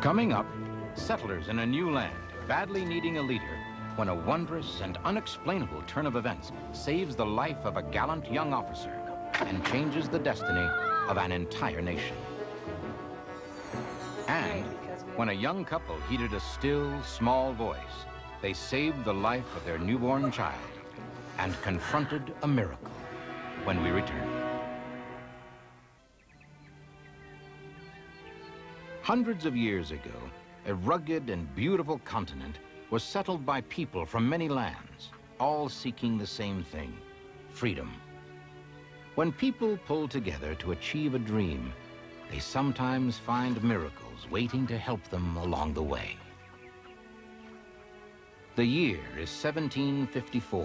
Coming up, settlers in a new land, badly needing a leader, when a wondrous and unexplainable turn of events saves the life of a gallant young officer and changes the destiny of an entire nation. And when a young couple heeded a still, small voice, they saved the life of their newborn child and confronted a miracle. When we return. Hundreds of years ago, a rugged and beautiful continent was settled by people from many lands, all seeking the same thing, freedom. When people pull together to achieve a dream, they sometimes find miracles waiting to help them along the way. The year is 1754.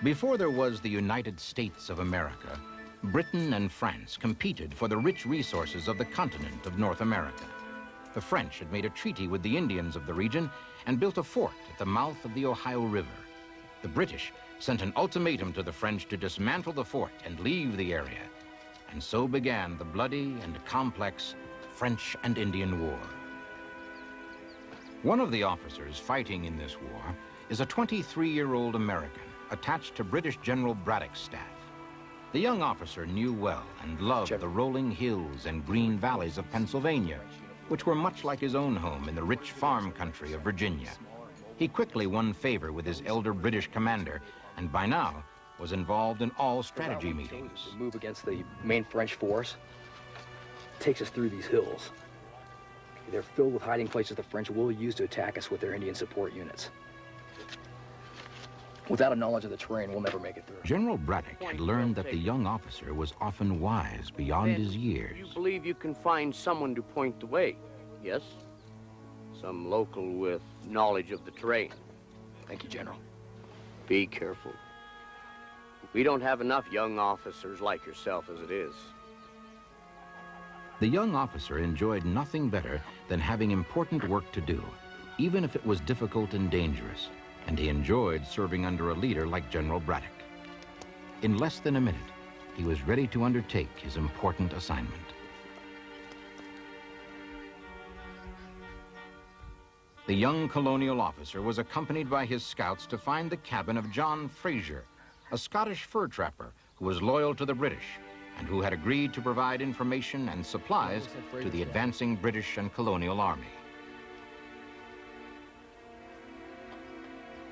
Before there was the United States of America, Britain and France competed for the rich resources of the continent of North America. The French had made a treaty with the Indians of the region and built a fort at the mouth of the Ohio River. The British sent an ultimatum to the French to dismantle the fort and leave the area. And so began the bloody and complex French and Indian War. One of the officers fighting in this war is a 23-year-old American attached to British General Braddock's staff. The young officer knew well and loved the rolling hills and green valleys of Pennsylvania, which were much like his own home in the rich farm country of Virginia. He quickly won favor with his elder British commander, and by now was involved in all strategy meetings. The move against the main French force takes us through these hills. They're filled with hiding places the French will use to attack us with their Indian support units. Without a knowledge of the terrain, we'll never make it through. General Braddock had learned that the young officer was often wise beyond his years. You believe you can find someone to point the way, yes? Some local with knowledge of the terrain. Thank you, General. Be careful. We don't have enough young officers like yourself as it is. The young officer enjoyed nothing better than having important work to do, even if it was difficult and dangerous. And he enjoyed serving under a leader like General Braddock. In less than a minute, he was ready to undertake his important assignment. The young colonial officer was accompanied by his scouts to find the cabin of John Fraser, a Scottish fur trapper who was loyal to the British and who had agreed to provide information and supplies to the advancing British and colonial army.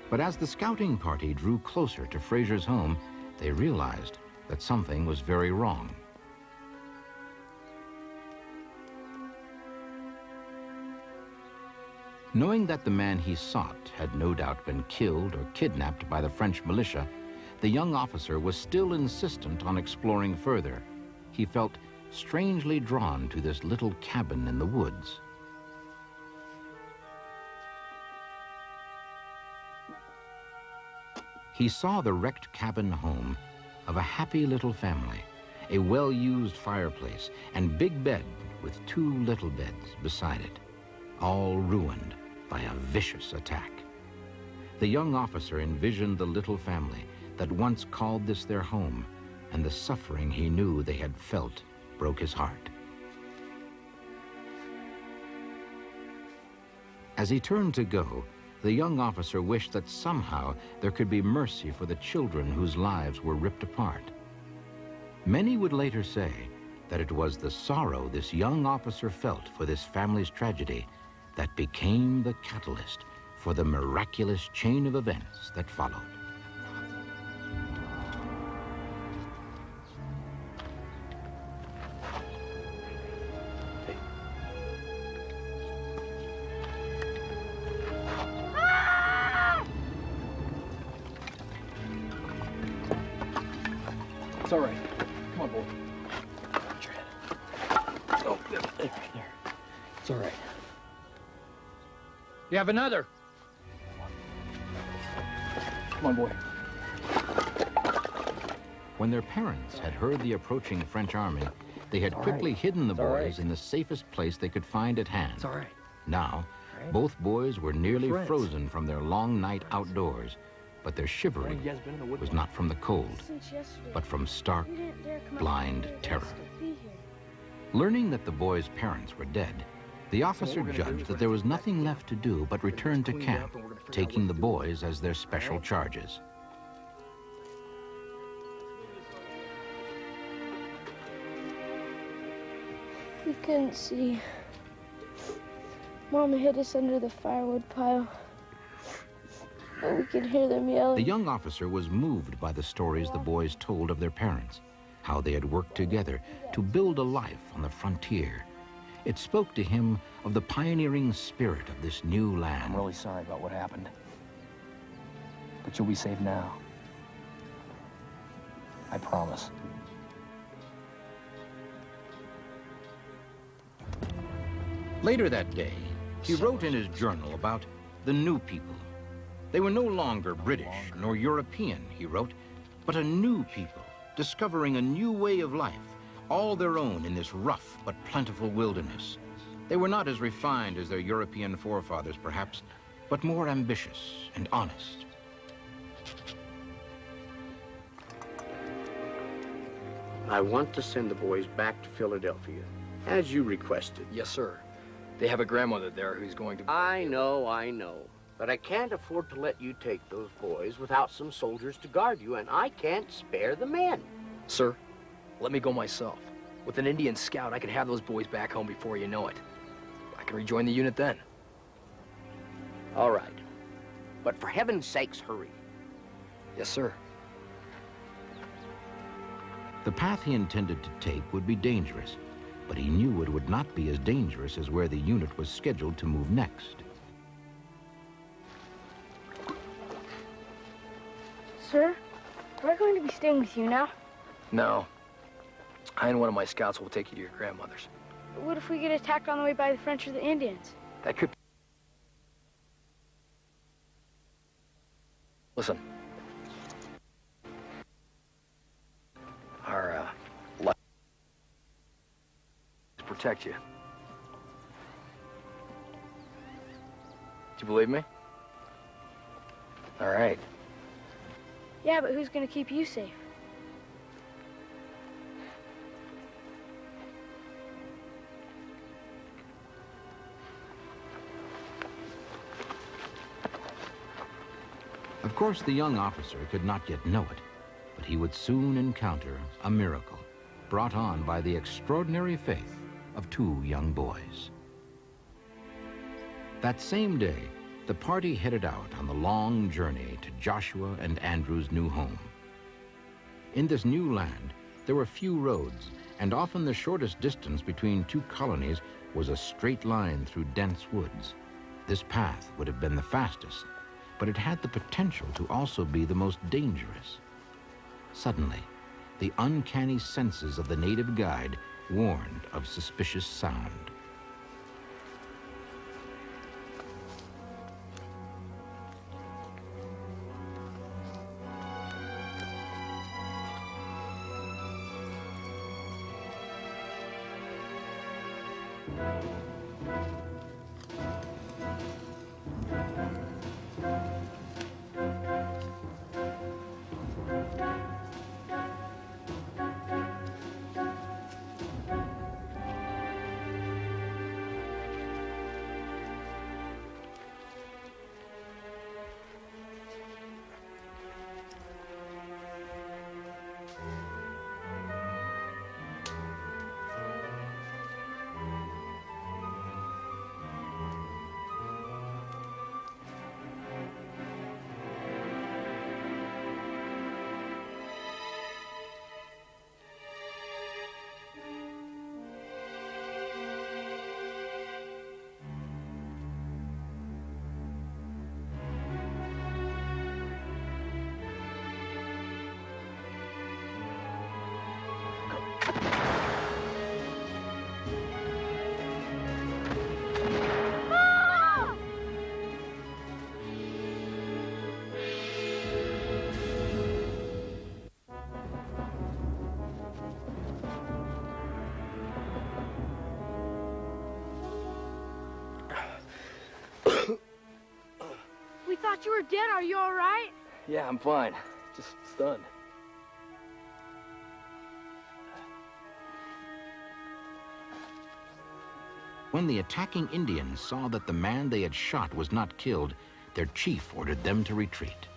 But as the scouting party drew closer to Fraser's home, they realized that something was very wrong. Knowing that the man he sought had no doubt been killed or kidnapped by the French militia, the young officer was still insistent on exploring further. He felt strangely drawn to this little cabin in the woods. He saw the wrecked cabin home of a happy little family, a well-used fireplace and big bed with two little beds beside it, all ruined by a vicious attack. The young officer envisioned the little family that once called this their home, and the suffering he knew they had felt broke his heart. As he turned to go, the young officer wished that somehow there could be mercy for the children whose lives were ripped apart. Many would later say that it was the sorrow this young officer felt for this family's tragedy that became the catalyst for the miraculous chain of events that followed. It's all right. Come on, boy. Put your head. Oh, there. It's all right. You have another. Come on, boy. When their parents had heard the approaching French army, they had quickly hidden the boys in the safest place they could find at hand. It's all right. Now, both boys were nearly frozen from their long night outdoors, but their shivering was not from the cold, but from stark, blind terror. Learning that the boys' parents were dead, The officer judged that there was nothing left to do but return to camp, taking the boys as their special charges. We couldn't see. Mama hid us under the firewood pile. But we could hear them yelling. The young officer was moved by the stories the boys told of their parents, how they had worked together to build a life on the frontier. It spoke to him of the pioneering spirit of this new land. I'm really sorry about what happened. But you'll be safe now. I promise. Later that day, he wrote in his journal about the new people. They were no longer British nor European, he wrote, but a new people, discovering a new way of life, all their own in this rough but plentiful wilderness. They were not as refined as their European forefathers, perhaps, but more ambitious and honest. I want to send the boys back to Philadelphia, as you requested. Yes, sir. They have a grandmother there who's going to... I know. But I can't afford to let you take those boys without some soldiers to guard you, and I can't spare the men. Sir, let me go myself. With an Indian scout, I can have those boys back home before you know it. I can rejoin the unit then. All right. But for heaven's sakes, hurry. Yes, sir. The path he intended to take would be dangerous, but he knew it would not be as dangerous as where the unit was scheduled to move next. Sir, am I going to be staying with you now? No. I and one of my scouts will take you to your grandmother's. What if we get attacked on the way by the French or the Indians? That could... Listen. Our, life to protect you. Do you believe me? All right. Yeah, but who's going to keep you safe? Of course, the young officer could not yet know it, but he would soon encounter a miracle brought on by the extraordinary faith of two young boys. That same day, the party headed out on the long journey to Joshua and Andrew's new home. In this new land, there were few roads, and often the shortest distance between two colonies was a straight line through dense woods. This path would have been the fastest, but it had the potential to also be the most dangerous. Suddenly, the uncanny senses of the native guide warned of suspicious sound. We thought you were dead. Are you all right? Yeah, I'm fine. Just stunned. When the attacking Indians saw that the man they had shot was not killed, their chief ordered them to retreat.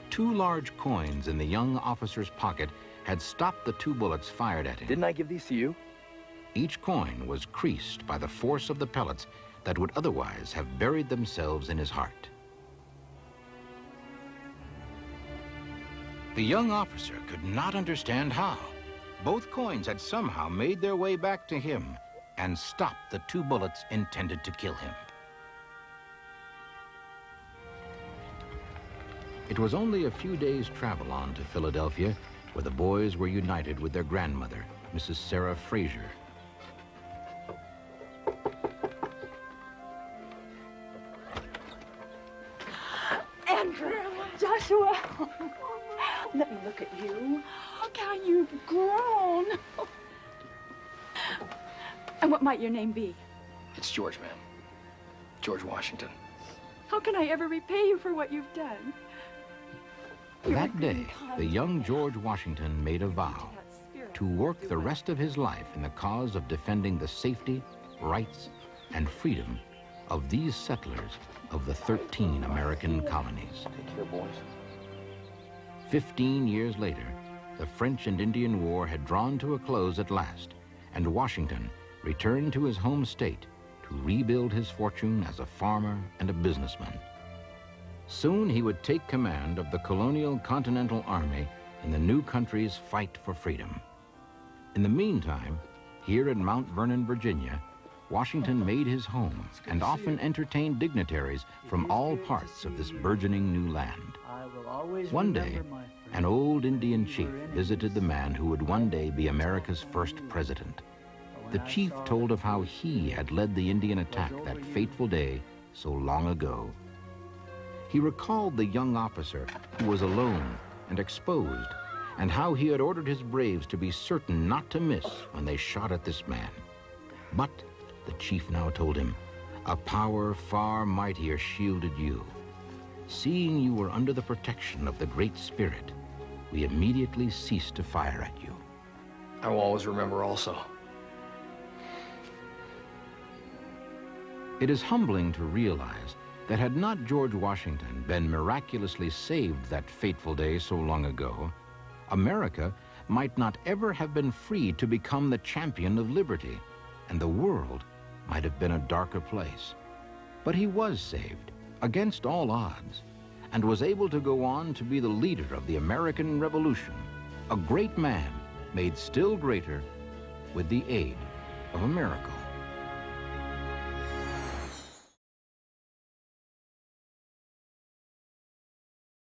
Two large coins in the young officer's pocket had stopped the two bullets fired at him. Didn't I give these to you? Each coin was creased by the force of the pellets that would otherwise have buried themselves in his heart. The young officer could not understand how. Both coins had somehow made their way back to him and stopped the two bullets intended to kill him. It was only a few days' travel on to Philadelphia, where the boys were united with their grandmother, Mrs. Sarah Fraser. Andrew, Joshua, let me look at you. Look how you've grown. And what might your name be? It's George, ma'am. George Washington. How can I ever repay you for what you've done? That day, the young George Washington made a vow to work the rest of his life in the cause of defending the safety, rights, and freedom of these settlers of the 13 American colonies. Take care, boys. 15 years later, the French and Indian War had drawn to a close at last, and Washington returned to his home state to rebuild his fortune as a farmer and a businessman. Soon he would take command of the colonial Continental Army in the new country's fight for freedom. In the meantime, here in Mount Vernon, Virginia, Washington made his home and often entertained dignitaries from all parts of this burgeoning new land. One day, an old Indian chief visited the man who would one day be America's first president. The chief told of how he had led the Indian attack that fateful day so long ago. He recalled the young officer who was alone and exposed, and how he had ordered his braves to be certain not to miss when they shot at this man. But, the chief now told him, a power far mightier shielded you. Seeing you were under the protection of the Great Spirit, we immediately ceased to fire at you. I will always remember also. It is humbling to realize that had not George Washington been miraculously saved that fateful day so long ago, America might not ever have been free to become the champion of liberty, and the world might have been a darker place. But he was saved, against all odds, and was able to go on to be the leader of the American Revolution, a great man made still greater with the aid of a miracle.